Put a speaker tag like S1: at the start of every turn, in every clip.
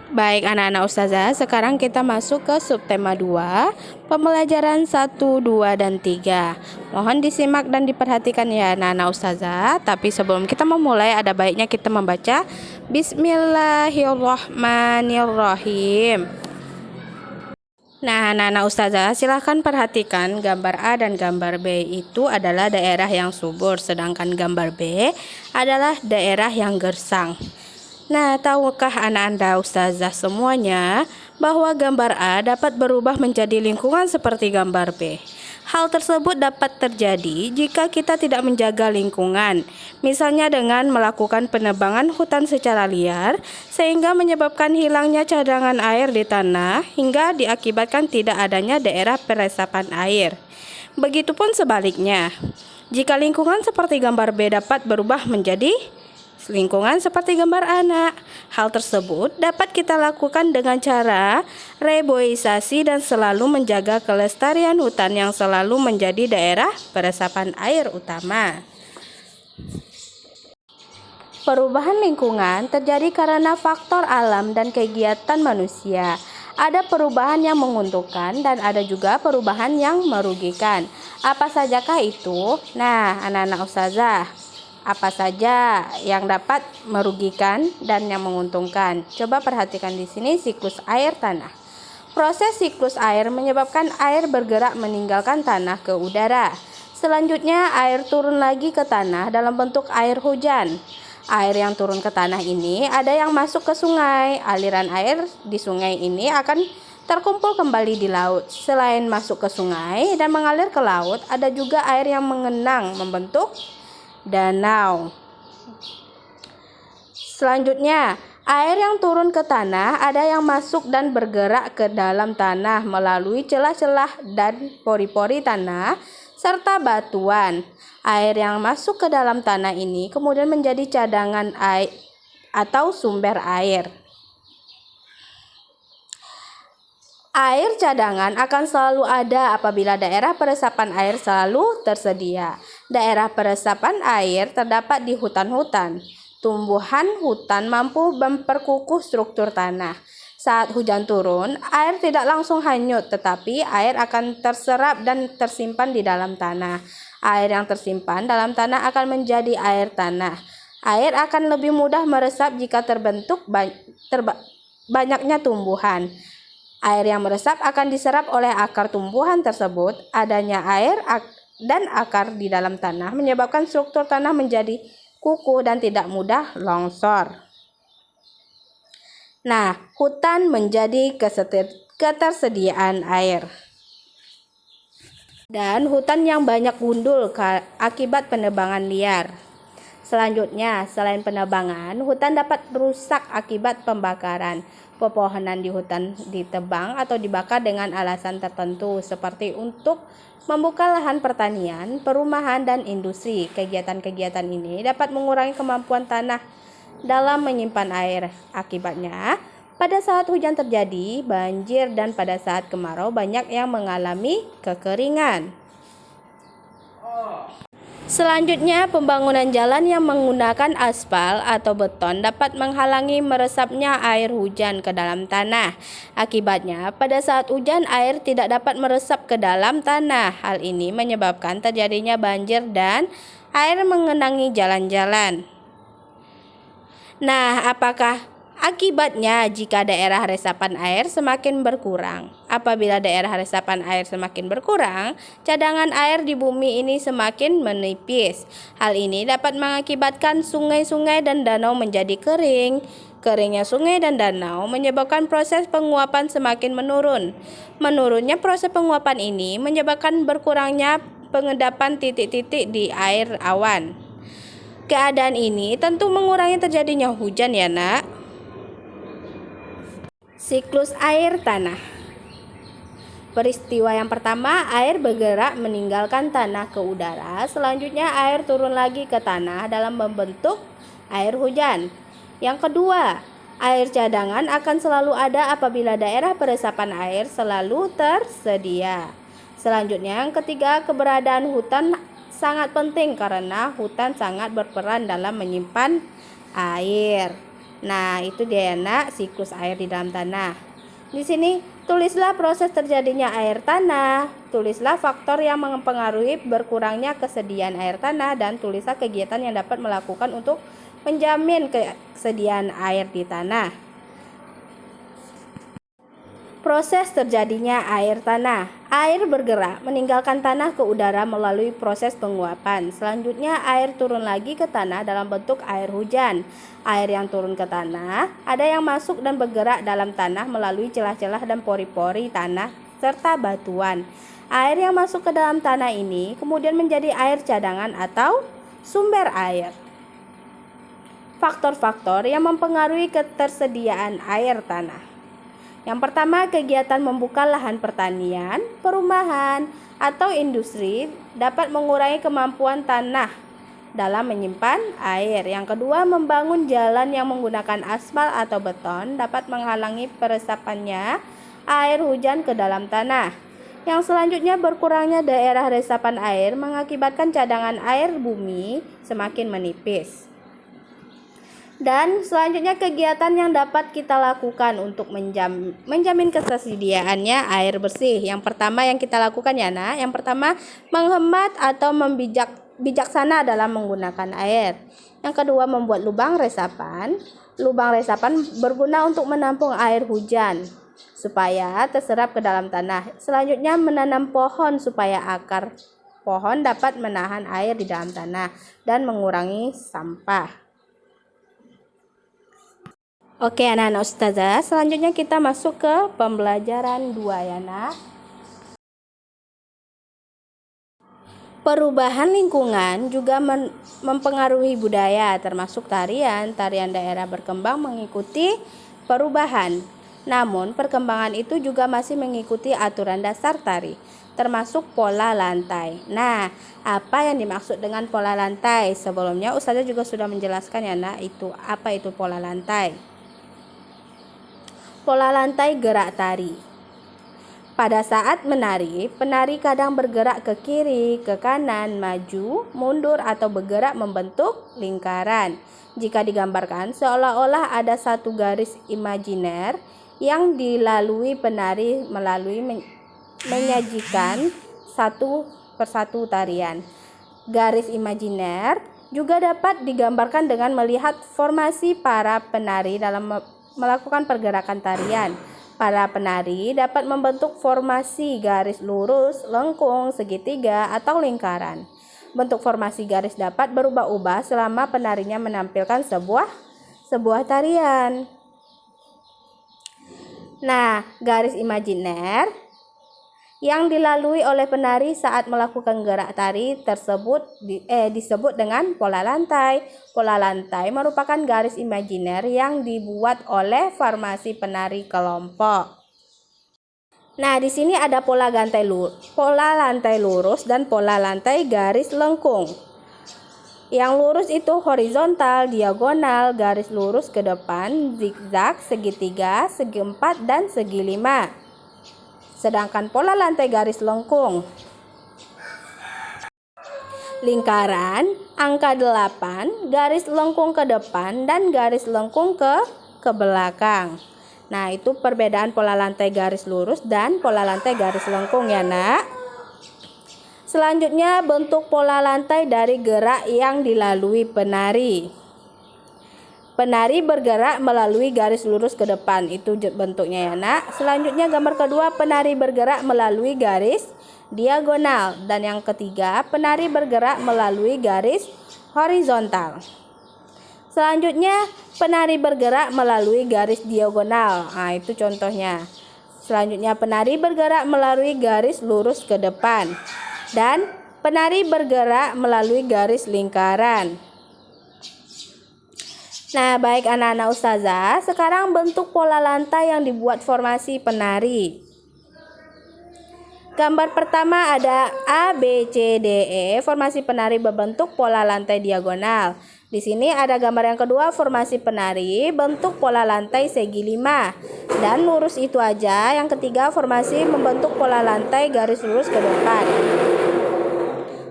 S1: Baik anak-anak ustazah, sekarang kita masuk ke subtema 2, pembelajaran 1, 2, dan 3. Mohon disimak dan diperhatikan ya anak-anak ustazah. Tapi sebelum kita memulai, ada baiknya kita membaca Bismillahirrahmanirrahim. Nah, anak-anak ustazah, silahkan perhatikan gambar A dan gambar B itu adalah daerah yang subur, sedangkan gambar B adalah daerah yang gersang. Nah, tahukah anak-anak ustazah semuanya bahwa gambar A dapat berubah menjadi lingkungan seperti gambar B? Hal tersebut dapat terjadi jika kita tidak menjaga lingkungan, misalnya dengan melakukan penebangan hutan secara liar, sehingga menyebabkan hilangnya cadangan air di tanah hingga diakibatkan tidak adanya daerah peresapan air. Begitupun sebaliknya, jika lingkungan seperti gambar B dapat berubah menjadi lingkungan seperti gambar anak. Hal tersebut dapat kita lakukan dengan cara reboisasi dan selalu menjaga kelestarian hutan yang selalu menjadi daerah peresapan air utama. Perubahan lingkungan terjadi karena faktor alam dan kegiatan manusia. Ada perubahan yang menguntungkan dan ada juga perubahan yang merugikan. Apa sajakah itu? Nah, anak-anak ustazah, apa saja yang dapat merugikan dan yang menguntungkan? Coba perhatikan di sini siklus air tanah. Proses siklus air menyebabkan air bergerak meninggalkan tanah ke udara. Selanjutnya air turun lagi ke tanah dalam bentuk air hujan. Air yang turun ke tanah ini ada yang masuk ke sungai. Aliran air di sungai ini akan terkumpul kembali di laut. Selain masuk ke sungai dan mengalir ke laut, ada juga air yang mengenang membentuk danau. Selanjutnya, air yang turun ke tanah ada yang masuk dan bergerak ke dalam tanah melalui celah-celah dan pori-pori tanah serta batuan. Air yang masuk ke dalam tanah ini kemudian menjadi cadangan air atau sumber air. Air cadangan akan selalu ada apabila daerah peresapan air selalu tersedia. Daerah peresapan air terdapat di hutan-hutan. Tumbuhan hutan mampu memperkukuh struktur tanah. Saat hujan turun, air tidak langsung hanyut, tetapi air akan terserap dan tersimpan di dalam tanah. Air yang tersimpan dalam tanah akan menjadi air tanah. Air akan lebih mudah meresap jika terbentuk banyaknya tumbuhan. Air yang meresap akan diserap oleh akar tumbuhan tersebut. Adanya air dan akar di dalam tanah menyebabkan struktur tanah menjadi kukuh dan tidak mudah longsor. Nah, hutan menjadi ketersediaan air. Dan hutan yang banyak gundul akibat penebangan liar. Selanjutnya, selain penebangan, hutan dapat rusak akibat pembakaran. Pepohonan di hutan ditebang atau dibakar dengan alasan tertentu seperti untuk membuka lahan pertanian, perumahan, dan industri. Kegiatan-kegiatan ini dapat mengurangi kemampuan tanah dalam menyimpan air. Akibatnya, pada saat hujan terjadi banjir dan pada saat kemarau banyak yang mengalami kekeringan. Selanjutnya, pembangunan jalan yang menggunakan aspal atau beton dapat menghalangi meresapnya air hujan ke dalam tanah. Akibatnya, pada saat hujan air tidak dapat meresap ke dalam tanah. Hal ini menyebabkan terjadinya banjir dan air mengenangi jalan-jalan. Nah, apakah akibatnya jika daerah resapan air semakin berkurang? Apabila daerah resapan air semakin berkurang, cadangan air di bumi ini semakin menipis. Hal ini dapat mengakibatkan sungai-sungai dan danau menjadi kering. Keringnya sungai dan danau menyebabkan proses penguapan semakin menurun. Menurunnya proses penguapan ini menyebabkan berkurangnya pengendapan titik-titik di air awan. Keadaan ini tentu mengurangi terjadinya hujan ya nak. Siklus air tanah. Peristiwa yang pertama, air bergerak meninggalkan tanah ke udara. Selanjutnya air turun lagi ke tanah dalam membentuk air hujan. Yang kedua, air cadangan akan selalu ada apabila daerah peresapan air selalu tersedia. Selanjutnya yang ketiga, keberadaan hutan sangat penting karena hutan sangat berperan dalam menyimpan air. Nah, itu dia ya nak, siklus air di dalam tanah. Di sini tulislah proses terjadinya air tanah, tulislah faktor yang mempengaruhi berkurangnya kesediaan air tanah, dan tulislah kegiatan yang dapat melakukan untuk menjamin kesediaan air di tanah. Proses terjadinya air tanah. Air bergerak meninggalkan tanah ke udara melalui proses penguapan. Selanjutnya air turun lagi ke tanah dalam bentuk air hujan. Air yang turun ke tanah ada yang masuk dan bergerak dalam tanah melalui celah-celah dan pori-pori tanah serta batuan. Air yang masuk ke dalam tanah ini kemudian menjadi air cadangan atau sumber air. Faktor-faktor yang mempengaruhi ketersediaan air tanah. Yang pertama, kegiatan membuka lahan pertanian, perumahan, atau industri dapat mengurangi kemampuan tanah dalam menyimpan air. Yang kedua, membangun jalan yang menggunakan aspal atau beton dapat menghalangi peresapannya air hujan ke dalam tanah. Yang selanjutnya, berkurangnya daerah resapan air mengakibatkan cadangan air bumi semakin menipis. Dan selanjutnya kegiatan yang dapat kita lakukan untuk menjamin ketersediaannya air bersih. Yang pertama yang kita lakukan ya nak, yang pertama menghemat atau bijaksana dalam menggunakan air. Yang kedua membuat lubang resapan. Lubang resapan berguna untuk menampung air hujan supaya terserap ke dalam tanah. Selanjutnya menanam pohon supaya akar pohon dapat menahan air di dalam tanah dan mengurangi sampah. Oke anak-anak ustazah, selanjutnya kita masuk ke pembelajaran 2 ya nak. Perubahan lingkungan juga mempengaruhi budaya, termasuk tarian. Tarian daerah berkembang mengikuti perubahan. Namun perkembangan itu juga masih mengikuti aturan dasar tari, termasuk pola lantai. Nah, apa yang dimaksud dengan pola lantai? Sebelumnya ustazah juga sudah menjelaskan ya nak, apa itu pola lantai. Pola lantai gerak tari. Pada saat menari, penari kadang bergerak ke kiri, ke kanan, maju, mundur, atau bergerak membentuk lingkaran. Jika digambarkan, seolah-olah ada satu garis imajiner yang dilalui penari melalui menyajikan satu persatu tarian. Garis imajiner juga dapat digambarkan dengan melihat formasi para penari dalam melakukan pergerakan tarian. Para penari dapat membentuk formasi garis lurus, lengkung, segitiga, atau lingkaran. Bentuk formasi garis dapat berubah-ubah selama penarinya menampilkan sebuah tarian. Nah, garis imajiner yang dilalui oleh penari saat melakukan gerak tari tersebut disebut dengan pola lantai. Pola lantai merupakan garis imajiner yang dibuat oleh formasi penari kelompok. Nah, di sini ada pola lantai lurus dan pola lantai garis lengkung. Yang lurus itu horizontal, diagonal, garis lurus ke depan, zigzag, segitiga, segi empat, dan segi lima. Sedangkan pola lantai garis lengkung, lingkaran, angka 8, garis lengkung ke depan, dan garis lengkung ke belakang. Nah, itu perbedaan pola lantai garis lurus dan pola lantai garis lengkung ya nak. Selanjutnya bentuk pola lantai dari gerak yang dilalui penari. Penari bergerak melalui garis lurus ke depan, itu bentuknya ya nak. Selanjutnya gambar kedua, penari bergerak melalui garis diagonal. Dan yang ketiga, penari bergerak melalui garis horizontal. Selanjutnya, penari bergerak melalui garis diagonal. Nah, itu contohnya. Selanjutnya, penari bergerak melalui garis lurus ke depan. Dan penari bergerak melalui garis lingkaran. Nah, baik anak-anak ustazah, sekarang bentuk pola lantai yang dibuat formasi penari. Gambar pertama ada A, B, C, D, E, formasi penari berbentuk pola lantai diagonal. Di sini ada gambar yang kedua, formasi penari bentuk pola lantai segi 5. Dan lurus itu aja. Yang ketiga, formasi membentuk pola lantai garis lurus ke depan.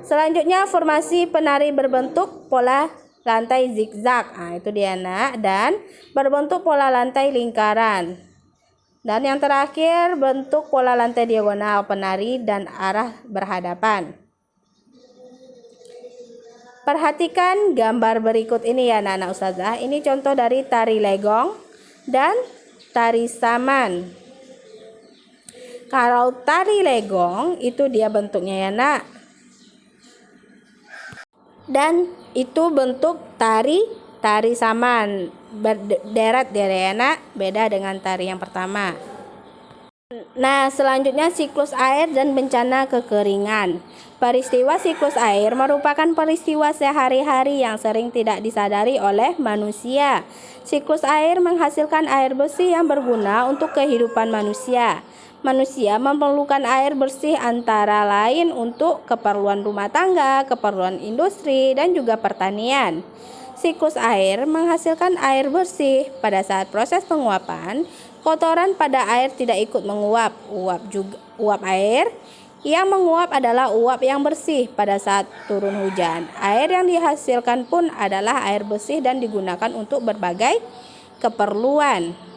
S1: Selanjutnya, formasi penari berbentuk pola lantai zigzag. Nah, itu dia nak, dan berbentuk pola lantai lingkaran. Dan yang terakhir bentuk pola lantai diagonal penari dan arah berhadapan. Perhatikan gambar berikut ini ya anak-anak ustazah. Ini contoh dari tari legong dan tari saman. Kalau tari legong itu dia bentuknya ya nak. Dan itu bentuk tari saman, berderet ya nak, beda dengan tari yang pertama. Nah, selanjutnya siklus air dan bencana kekeringan. Peristiwa siklus air merupakan peristiwa sehari-hari yang sering tidak disadari oleh manusia. Siklus air menghasilkan air bersih yang berguna untuk kehidupan manusia. Manusia memerlukan air bersih antara lain untuk keperluan rumah tangga, keperluan industri, dan juga pertanian. Siklus air menghasilkan air bersih. Pada saat proses penguapan, kotoran pada air tidak ikut menguap. Uap air yang menguap adalah uap yang bersih. Pada saat turun hujan, air yang dihasilkan pun adalah air bersih dan digunakan untuk berbagai keperluan.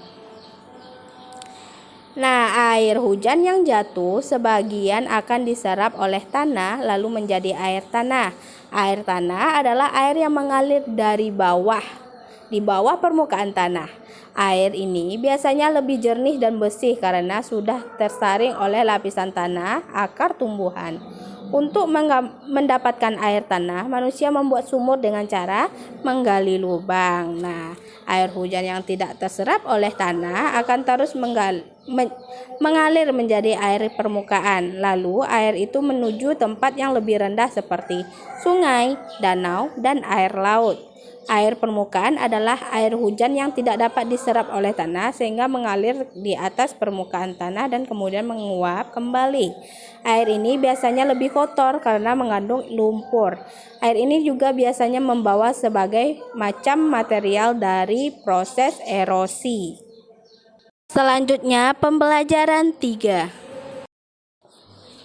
S1: Nah, air hujan yang jatuh sebagian akan diserap oleh tanah lalu menjadi air tanah. Air tanah adalah air yang mengalir dari bawah, di bawah permukaan tanah. Air ini biasanya lebih jernih dan bersih karena sudah tersaring oleh lapisan tanah, akar tumbuhan. Untuk mendapatkan air tanah, manusia membuat sumur dengan cara menggali lubang. Nah, air hujan yang tidak terserap oleh tanah akan terus mengalir menjadi air permukaan. Lalu air itu menuju tempat yang lebih rendah seperti sungai, danau, dan air laut. Air permukaan adalah air hujan yang tidak dapat diserap oleh tanah sehingga mengalir di atas permukaan tanah dan kemudian menguap kembali. Air ini biasanya lebih kotor karena mengandung lumpur. Air ini juga biasanya membawa sebagai macam material dari proses erosi. Selanjutnya pembelajaran 3.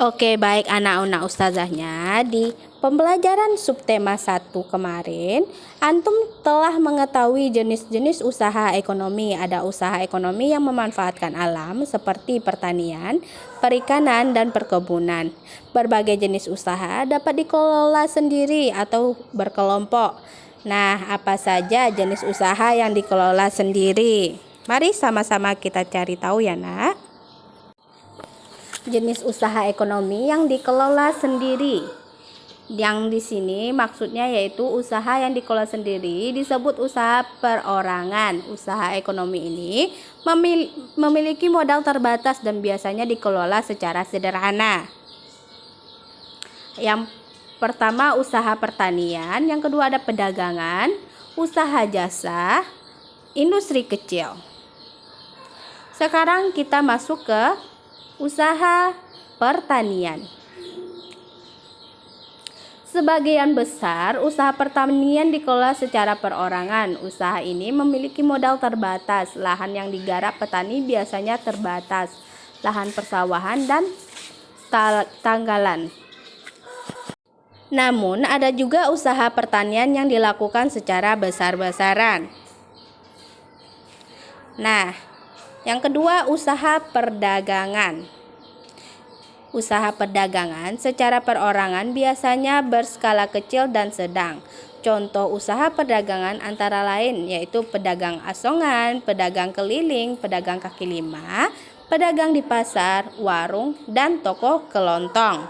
S1: Oke, baik anak-anak ustazahnya, di pembelajaran subtema 1 kemarin, antum telah mengetahui jenis-jenis usaha ekonomi. Ada usaha ekonomi yang memanfaatkan alam seperti pertanian, perikanan, dan perkebunan. Berbagai jenis usaha dapat dikelola sendiri atau berkelompok. Nah, apa saja jenis usaha yang dikelola sendiri? Mari sama-sama kita cari tahu ya, Nak. Jenis usaha ekonomi yang dikelola sendiri. Yang di sini maksudnya yaitu usaha yang dikelola sendiri disebut usaha perorangan. Usaha ekonomi ini memiliki modal terbatas dan biasanya dikelola secara sederhana. Yang pertama usaha pertanian, yang kedua ada perdagangan, usaha jasa, industri kecil. Sekarang kita masuk ke usaha pertanian. Sebagian besar usaha pertanian dikelola secara perorangan. Usaha ini memiliki modal terbatas. Lahan yang digarap petani biasanya terbatas. Lahan persawahan dan tanggalan. Namun ada juga usaha pertanian yang dilakukan secara besar-besaran. Nah, yang kedua usaha perdagangan. Usaha perdagangan secara perorangan biasanya berskala kecil dan sedang. Contoh usaha perdagangan antara lain yaitu pedagang asongan, pedagang keliling, pedagang kaki lima, pedagang di pasar, warung, dan toko kelontong.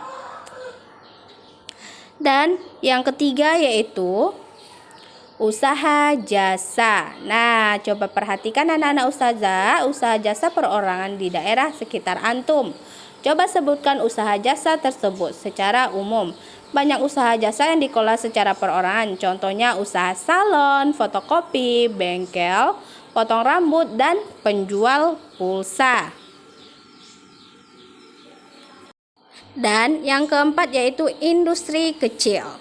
S1: Dan yang ketiga yaitu usaha jasa. Nah, coba perhatikan anak-anak ustazah, usaha jasa perorangan di daerah sekitar antum. Coba sebutkan usaha jasa tersebut secara umum. Banyak usaha jasa yang dikelola secara perorangan. Contohnya usaha salon, fotokopi, bengkel, potong rambut, dan penjual pulsa. Dan yang keempat yaitu industri kecil.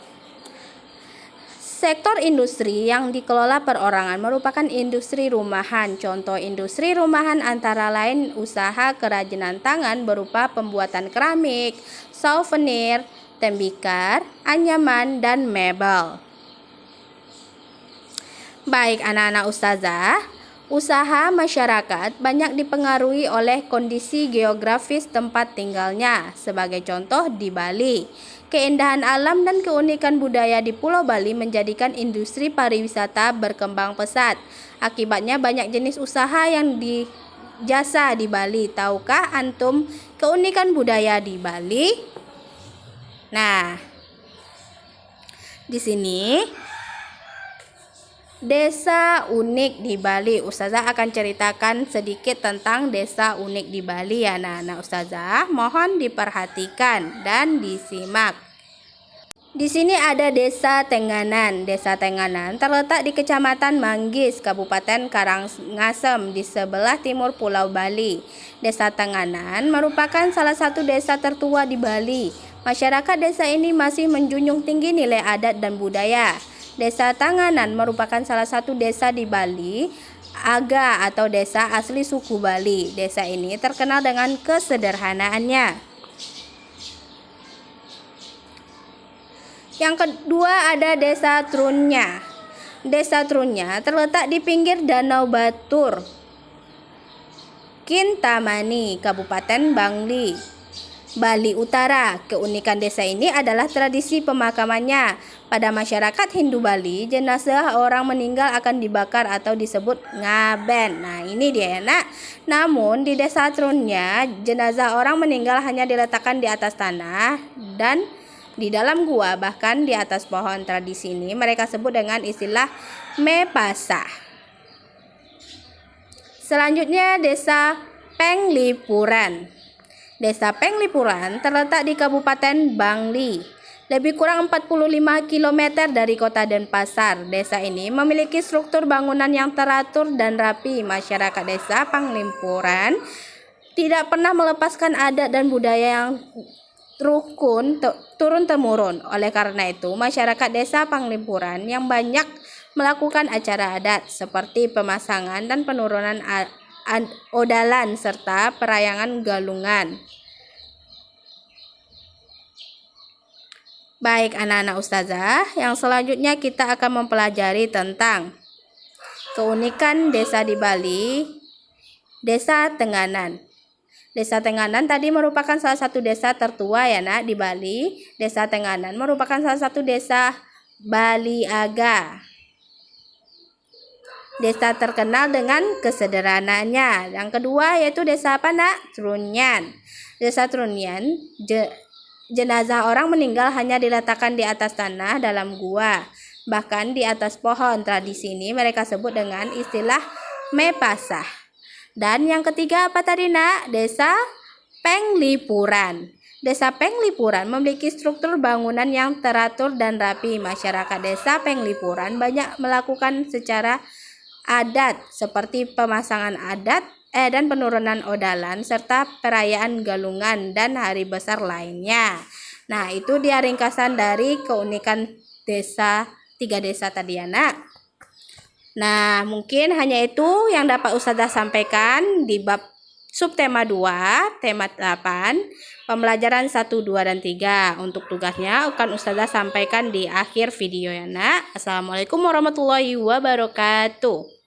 S1: Sektor industri yang dikelola perorangan merupakan industri rumahan. Contoh industri rumahan antara lain usaha kerajinan tangan berupa pembuatan keramik, souvenir, tembikar, anyaman, dan mebel. Baik anak-anak ustazah, usaha masyarakat banyak dipengaruhi oleh kondisi geografis tempat tinggalnya. Sebagai contoh di Bali, keindahan alam dan keunikan budaya di Pulau Bali menjadikan industri pariwisata berkembang pesat. Akibatnya banyak jenis usaha yang dijasa di Bali. Tahukah antum keunikan budaya di Bali? Nah, di sini desa unik di Bali. Ustazah akan ceritakan sedikit tentang desa unik di Bali ya anak-anak ustazah. Mohon diperhatikan dan disimak. Di sini ada Desa Tenganan. Desa Tenganan terletak di Kecamatan Manggis, Kabupaten Karangasem di sebelah timur Pulau Bali. Desa Tenganan merupakan salah satu desa tertua di Bali. Masyarakat desa ini masih menjunjung tinggi nilai adat dan budaya. Desa Tenganan merupakan salah satu desa di Bali Aga atau desa asli suku Bali. Desa ini terkenal dengan kesederhanaannya. Yang kedua ada Desa Trunnya. Desa Trunnya terletak di pinggir Danau Batur, Kintamani, Kabupaten Bangli, Bali Utara. Keunikan desa ini adalah tradisi pemakamannya. Pada masyarakat Hindu Bali, jenazah orang meninggal akan dibakar atau disebut ngaben. Nah, ini dia ya, Nak. Namun di Desa Trunnya, jenazah orang meninggal hanya diletakkan di atas tanah dan di dalam gua, bahkan di atas pohon. Tradisi ini mereka sebut dengan istilah mepasa. Selanjutnya Desa Penglipuran. Desa Penglipuran terletak di Kabupaten Bangli, lebih kurang 45 km dari kota Denpasar. Desa ini memiliki struktur bangunan yang teratur dan rapi. Masyarakat Desa Penglipuran tidak pernah melepaskan adat dan budaya yang rukun turun-temurun. Oleh karena itu, masyarakat Desa Penglipuran yang banyak melakukan acara adat seperti pemasangan dan penurunan odalan serta perayangan galungan. Baik anak-anak ustazah, yang selanjutnya kita akan mempelajari tentang keunikan desa di Bali, Desa Tenganan. Desa Tenganan tadi merupakan salah satu desa tertua ya Nak di Bali. Desa Tenganan merupakan salah satu desa Bali Aga. Desa terkenal dengan kesederhanaannya. Yang kedua yaitu desa apa Nak? Trunyan. Desa Trunyan, jenazah orang meninggal hanya diletakkan di atas tanah dalam gua, bahkan di atas pohon. Tradisi ini mereka sebut dengan istilah mepasah. Dan yang ketiga apa tadi Nak? Desa Penglipuran. Desa Penglipuran memiliki struktur bangunan yang teratur dan rapi. Masyarakat Desa Penglipuran banyak melakukan secara adat seperti pemasangan adat dan penurunan odalan serta perayaan galungan dan hari besar lainnya. Nah, itu dia ringkasan dari keunikan tiga desa tadi ya Nak. Nah, mungkin hanya itu yang dapat Ustazah sampaikan di bab subtema 2, tema 8, pembelajaran 1, 2, dan 3. Untuk tugasnya akan Ustazah sampaikan di akhir video ya Nak. Assalamualaikum warahmatullahi wabarakatuh.